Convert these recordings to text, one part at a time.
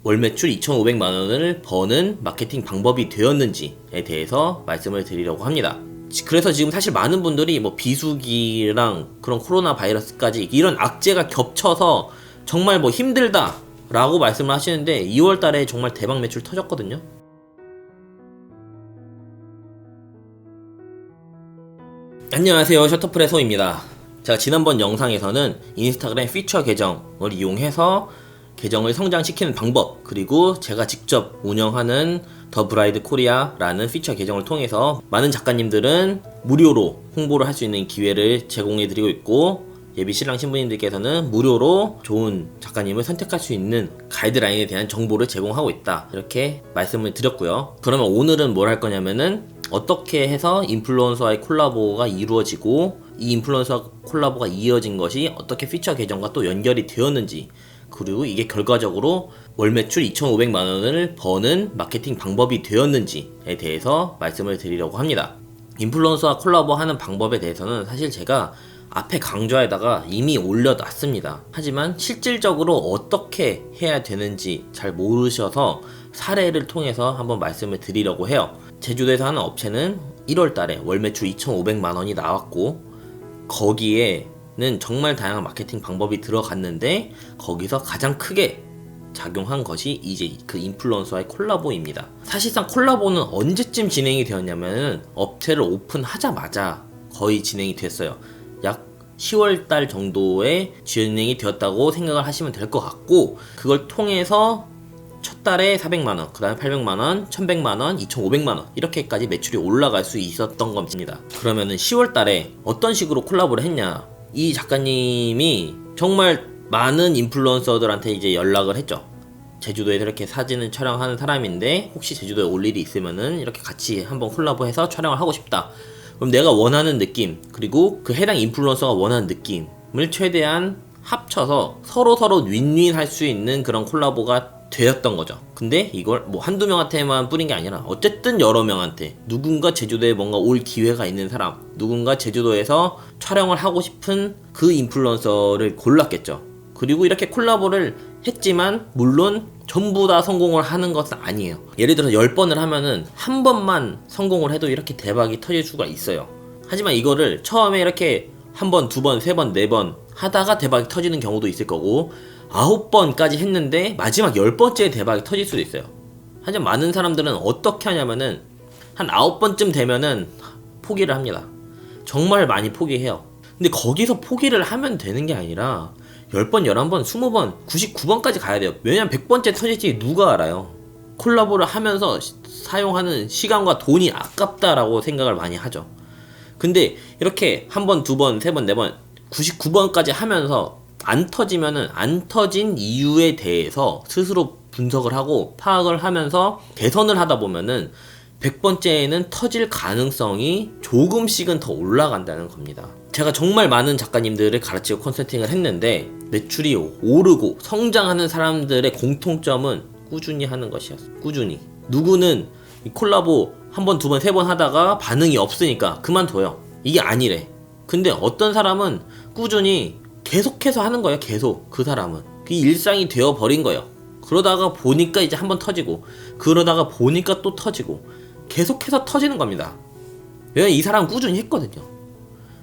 월 매출 2,500만 원을 버는 마케팅 방법이 되었는지에 대해서 말씀을 드리려고 합니다. 그래서 지금 사실 많은 분들이 뭐 비수기랑 그런 코로나 바이러스까지 이런 악재가 겹쳐서 정말 뭐 힘들다 라고 말씀을 하시는데 2월 달에 정말 대박 매출 터졌거든요. 안녕하세요, 셔터플의 소입니다. 제가 지난번 영상에서는 인스타그램 피처 계정을 이용해서 계정을 성장시키는 방법, 그리고 제가 직접 운영하는 더 브라이드 코리아라는 피처 계정을 통해서 많은 작가님들은 무료로 홍보를 할 수 있는 기회를 제공해 드리고 있고, 예비 신랑 신부님들께서는 무료로 좋은 작가님을 선택할 수 있는 가이드라인에 대한 정보를 제공하고 있다, 이렇게 말씀을 드렸고요. 그러면 오늘은 뭘 할 거냐면은 어떻게 해서 인플루언서와의 콜라보가 이루어지고, 이 인플루언서 콜라보가 이어진 것이 어떻게 피처 계정과 또 연결이 되었는지, 그리고 이게 결과적으로 월 매출 2,500만 원을 버는 마케팅 방법이 되었는지에 대해서 말씀을 드리려고 합니다. 인플루언서와 콜라보 하는 방법에 대해서는 사실 제가 앞에 강좌에다가 이미 올려놨습니다. 하지만 실질적으로 어떻게 해야 되는지 잘 모르셔서 사례를 통해서 한번 말씀을 드리려고 해요. 제주도에서 하는 업체는 1월 달에 월 매출 2,500만 원이 나왔고, 거기에는 정말 다양한 마케팅 방법이 들어갔는데, 거기서 가장 크게 작용한 것이 이제 그 인플루언서와의 콜라보입니다. 사실상 콜라보는 언제쯤 진행이 되었냐면 업체를 오픈하자마자 거의 진행이 됐어요. 약 10월 달 정도에 진행이 되었다고 생각을 하시면 될 것 같고, 그걸 통해서 첫 달에 400만원, 그 다음에 800만원, 1100만원, 2500만원 이렇게까지 매출이 올라갈 수 있었던 겁니다. 그러면은 10월 달에 어떤 식으로 콜라보를 했냐, 이 작가님이 정말 많은 인플루언서들한테 이제 연락을 했죠. 제주도에서 이렇게 사진을 촬영하는 사람인데 혹시 제주도에 올 일이 있으면은 이렇게 같이 한번 콜라보해서 촬영을 하고 싶다. 그럼 내가 원하는 느낌, 그리고 그 해당 인플루언서가 원하는 느낌을 최대한 합쳐서 서로 윈윈 할 수 있는 그런 콜라보가 되었던 거죠. 근데 이걸 뭐 한두 명한테만 뿌린 게 아니라 어쨌든 여러 명한테, 누군가 제주도에 뭔가 올 기회가 있는 사람, 누군가 제주도에서 촬영을 하고 싶은 그 인플루언서를 골랐겠죠. 그리고 이렇게 콜라보를 했지만 물론 전부 다 성공을 하는 것은 아니에요. 예를 들어서 10번을 하면은 한 번만 성공을 해도 이렇게 대박이 터질 수가 있어요. 하지만 이거를 처음에 이렇게 한 번, 두 번, 세 번, 네 번 하다가 대박이 터지는 경우도 있을 거고, 9번까지 했는데 마지막 10번째에 대박이 터질 수도 있어요. 하지만 많은 사람들은 어떻게 하냐면은 한 9번쯤 되면은 포기를 합니다. 정말 많이 포기해요. 근데 거기서 포기를 하면 되는 게 아니라 10번, 11번, 20번, 99번까지 가야 돼요. 왜냐면 100번째 터질지 누가 알아요. 콜라보를 하면서 사용하는 시간과 돈이 아깝다라고 생각을 많이 하죠. 근데 이렇게 한 번, 두 번, 세 번, 네 번, 99번까지 하면서 안 터지면은 안 터진 이유에 대해서 스스로 분석을 하고 파악을 하면서 개선을 하다 보면은 100번째에는 터질 가능성이 조금씩은 더 올라간다는 겁니다. 제가 정말 많은 작가님들을 가르치고 컨설팅을 했는데 매출이 오르고 성장하는 사람들의 공통점은 꾸준히 하는 것이었어요. 꾸준히. 누구는 콜라보 한 번, 두 번, 세 번 하다가 반응이 없으니까 그만둬요. 이게 아니래. 근데 어떤 사람은 꾸준히 계속해서 하는 거예요. 계속. 그 사람은 그 일상이 되어버린 거예요. 그러다가 보니까 이제 한번 터지고, 그러다가 보니까 또 터지고, 계속해서 터지는 겁니다. 왜냐면 이 사람은 꾸준히 했거든요.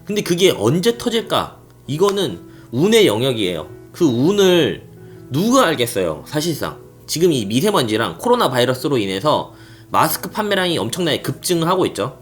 근데 그게 언제 터질까? 이거는 운의 영역이에요. 그 운을 누가 알겠어요. 사실상 지금 이 미세먼지랑 코로나 바이러스로 인해서 마스크 판매량이 엄청나게 급증하고 있죠.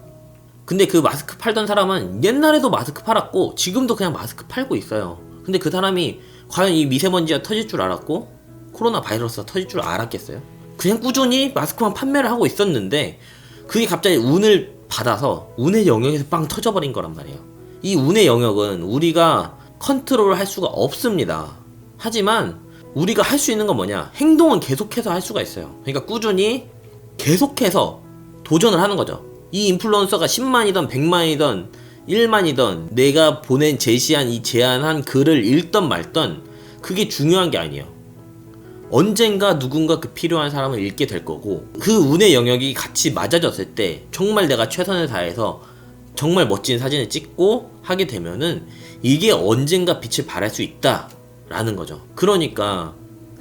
근데 그 마스크 팔던 사람은 옛날에도 마스크 팔았고 지금도 그냥 마스크 팔고 있어요. 근데 그 사람이 과연 이 미세먼지가 터질 줄 알았고 코로나 바이러스가 터질 줄 알았겠어요? 그냥 꾸준히 마스크만 판매를 하고 있었는데 그게 갑자기 운을 받아서 운의 영역에서 빵 터져버린 거란 말이에요. 이 운의 영역은 우리가 컨트롤을 할 수가 없습니다. 하지만 우리가 할 수 있는 건 뭐냐? 행동은 계속해서 할 수가 있어요. 그러니까 꾸준히 계속해서 도전을 하는 거죠. 이 인플루언서가 10만이든 100만이든 1만이든 내가 제시한 이 제안한 글을 읽던 말던 그게 중요한 게 아니에요. 언젠가 누군가 그 필요한 사람을 읽게 될 거고, 그 운의 영역이 같이 맞아졌을 때 정말 내가 최선을 다해서 정말 멋진 사진을 찍고 하게 되면은 이게 언젠가 빛을 발할 수 있다 라는 거죠. 그러니까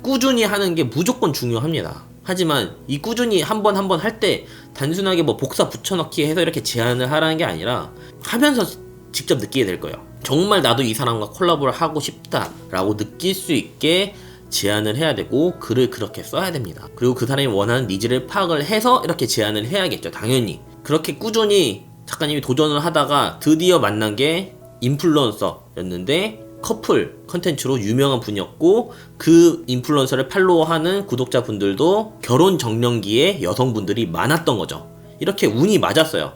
꾸준히 하는 게 무조건 중요합니다. 하지만 이 꾸준히 한 번 할 때 단순하게 뭐 복사 붙여넣기 해서 이렇게 제안을 하라는 게 아니라 하면서 직접 느끼게 될 거예요. 정말 나도 이 사람과 콜라보를 하고 싶다라고 느낄 수 있게 제안을 해야 되고 글을 그렇게 써야 됩니다. 그리고 그 사람이 원하는 니즈를 파악을 해서 이렇게 제안을 해야겠죠. 당연히 그렇게 꾸준히 작가님이 도전을 하다가 드디어 만난 게 인플루언서였는데 커플 컨텐츠로 유명한 분이었고 그 인플루언서를 팔로우하는 구독자분들도 결혼 정년기에 여성분들이 많았던 거죠. 이렇게 운이 맞았어요.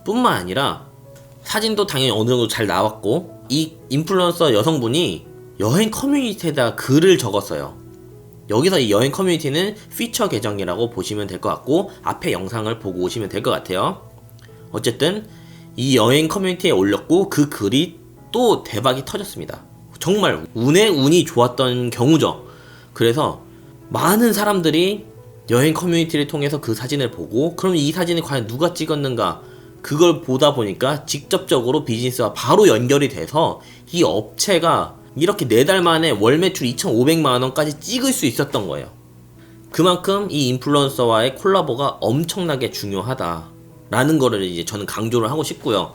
뿐만 아니라 사진도 당연히 어느 정도 잘 나왔고 이 인플루언서 여성분이 여행 커뮤니티에다 글을 적었어요. 여기서 이 여행 커뮤니티는 피처 계정이라고 보시면 될 것 같고 앞에 영상을 보고 오시면 될 것 같아요. 어쨌든 이 여행 커뮤니티에 올렸고 그 글이 또 대박이 터졌습니다. 정말 운이 좋았던 경우죠. 그래서 많은 사람들이 여행 커뮤니티를 통해서 그 사진을 보고 그럼 이 사진을 과연 누가 찍었는가 그걸 보다 보니까 직접적으로 비즈니스와 바로 연결이 돼서 이 업체가 이렇게 4달 만에 월 매출 2,500만원까지 찍을 수 있었던 거예요. 그만큼 이 인플루언서와의 콜라보가 엄청나게 중요하다라는 거를 이제 저는 강조를 하고 싶고요.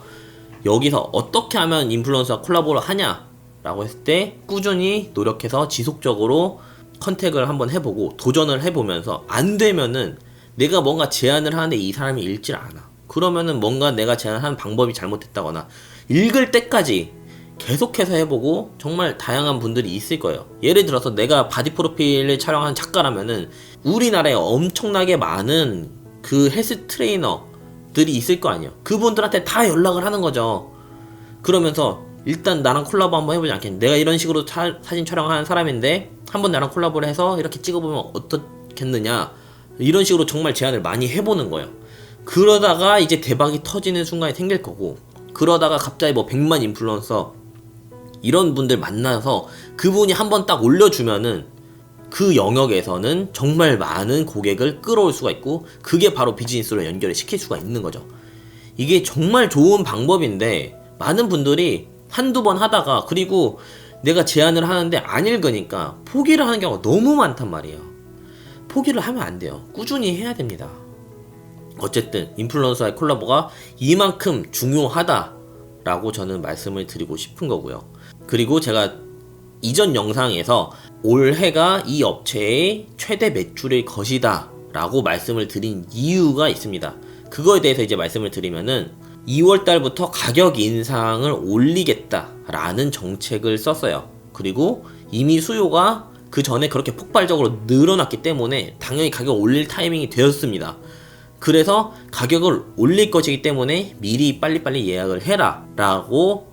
여기서 어떻게 하면 인플루언서와 콜라보를 하냐라고 했을 때 꾸준히 노력해서 지속적으로 컨택을 한번 해보고 도전을 해보면서 안 되면은 내가 뭔가 제안을 하는데 이 사람이 읽질 않아. 그러면은 뭔가 내가 제안하는 방법이 잘못됐다거나 읽을 때까지 계속해서 해보고 정말 다양한 분들이 있을 거예요. 예를 들어서 내가 바디 프로필을 촬영하는 작가라면은 우리나라에 엄청나게 많은 그 헬스 트레이너들이 있을 거 아니에요. 그분들한테 다 연락을 하는 거죠. 그러면서 일단 나랑 콜라보 한번 해보지 않겠니? 내가 이런 식으로 사진 촬영하는 사람인데 한번 나랑 콜라보를 해서 이렇게 찍어보면 어떻겠느냐 이런 식으로 정말 제안을 많이 해보는 거예요. 그러다가 이제 대박이 터지는 순간이 생길 거고 그러다가 갑자기 뭐 100만 인플루언서 이런 분들 만나서 그분이 한번 딱 올려주면은 그 영역에서는 정말 많은 고객을 끌어올 수가 있고 그게 바로 비즈니스로 연결을 시킬 수가 있는 거죠. 이게 정말 좋은 방법인데 많은 분들이 한두 번 하다가 그리고 내가 제안을 하는데 안 읽으니까 포기를 하는 경우가 너무 많단 말이에요. 포기를 하면 안 돼요. 꾸준히 해야 됩니다. 어쨌든 인플루언서와의 콜라보가 이만큼 중요하다라고 저는 말씀을 드리고 싶은 거고요. 그리고 제가 이전 영상에서 올해가 이 업체의 최대 매출의 것이다 라고 말씀을 드린 이유가 있습니다. 그거에 대해서 이제 말씀을 드리면은 2월달부터 가격 인상을 올리겠다라는 정책을 썼어요. 그리고 이미 수요가 그 전에 그렇게 폭발적으로 늘어났기 때문에 당연히 가격을 올릴 타이밍이 되었습니다. 그래서 가격을 올릴 것이기 때문에 미리 빨리빨리 예약을 해라 라고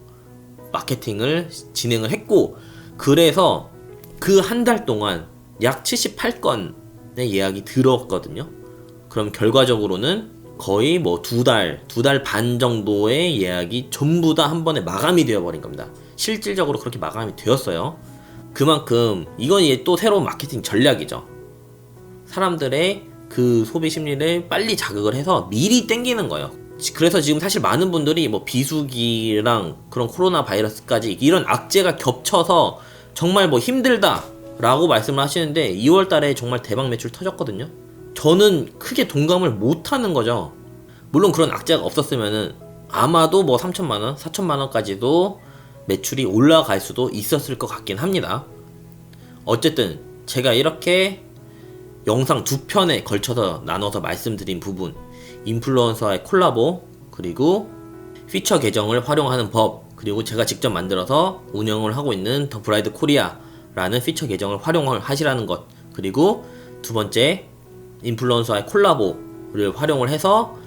마케팅을 진행을 했고 그래서 그 한 달 동안 약 78건의 예약이 들어왔거든요. 그럼 결과적으로는 거의 뭐 두 달 반 정도의 예약이 전부 다 한 번에 마감이 되어버린 겁니다. 실질적으로 그렇게 마감이 되었어요. 그만큼 이건 이제 또 새로운 마케팅 전략이죠. 사람들의 그 소비 심리를 빨리 자극을 해서 미리 땡기는 거예요. 그래서 지금 사실 많은 분들이 뭐 비수기랑 그런 코로나 바이러스까지 이런 악재가 겹쳐서 정말 뭐 힘들다 라고 말씀을 하시는데 2월 달에 정말 대박 매출 터졌거든요. 저는 크게 동감을 못하는 거죠. 물론 그런 악재가 없었으면은 아마도 뭐 3천만원, 4천만원까지도 매출이 올라갈 수도 있었을 것 같긴 합니다. 어쨌든 제가 이렇게 영상 2편에 걸쳐서 나눠서 말씀드린 부분, 인플루언서와의 콜라보, 그리고 피처 계정을 활용하는 법, 그리고 제가 직접 만들어서 운영을 하고 있는 더 브라이드 코리아라는 피처 계정을 활용을 하시라는 것, 그리고 두 번째, 인플루언서와의 콜라보를 활용을 해서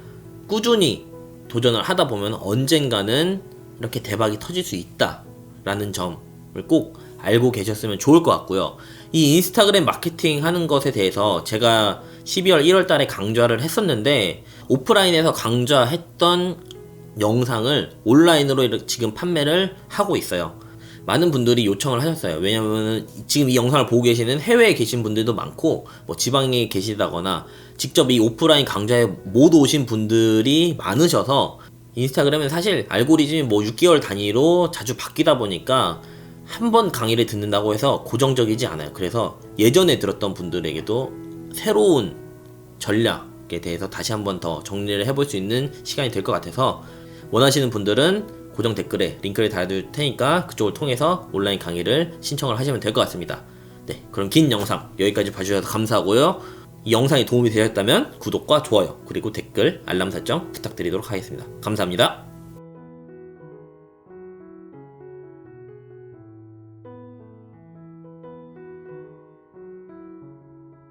꾸준히 도전을 하다 보면 언젠가는 이렇게 대박이 터질 수 있다라는 점을 꼭 알고 계셨으면 좋을 것 같고요. 이 인스타그램 마케팅 하는 것에 대해서 제가 12월 1월 달에 강좌를 했었는데 오프라인에서 강좌했던 영상을 온라인으로 지금 판매를 하고 있어요. 많은 분들이 요청을 하셨어요. 왜냐면 지금 이 영상을 보고 계시는 해외에 계신 분들도 많고 뭐 지방에 계시다거나 직접 이 오프라인 강좌에 못 오신 분들이 많으셔서 인스타그램은 사실 알고리즘이 뭐 6개월 단위로 자주 바뀌다 보니까 한 번 강의를 듣는다고 해서 고정적이지 않아요. 그래서 예전에 들었던 분들에게도 새로운 전략에 대해서 다시 한번 더 정리를 해볼 수 있는 시간이 될 것 같아서 원하시는 분들은 고정 댓글에 링크를 달아둘 테니까 그쪽을 통해서 온라인 강의를 신청을 하시면 될 것 같습니다. 네, 그럼 긴 영상 여기까지 봐주셔서 감사하고요. 이 영상이 도움이 되셨다면 구독과 좋아요 그리고 댓글 알람 설정 부탁드리도록 하겠습니다. 감사합니다.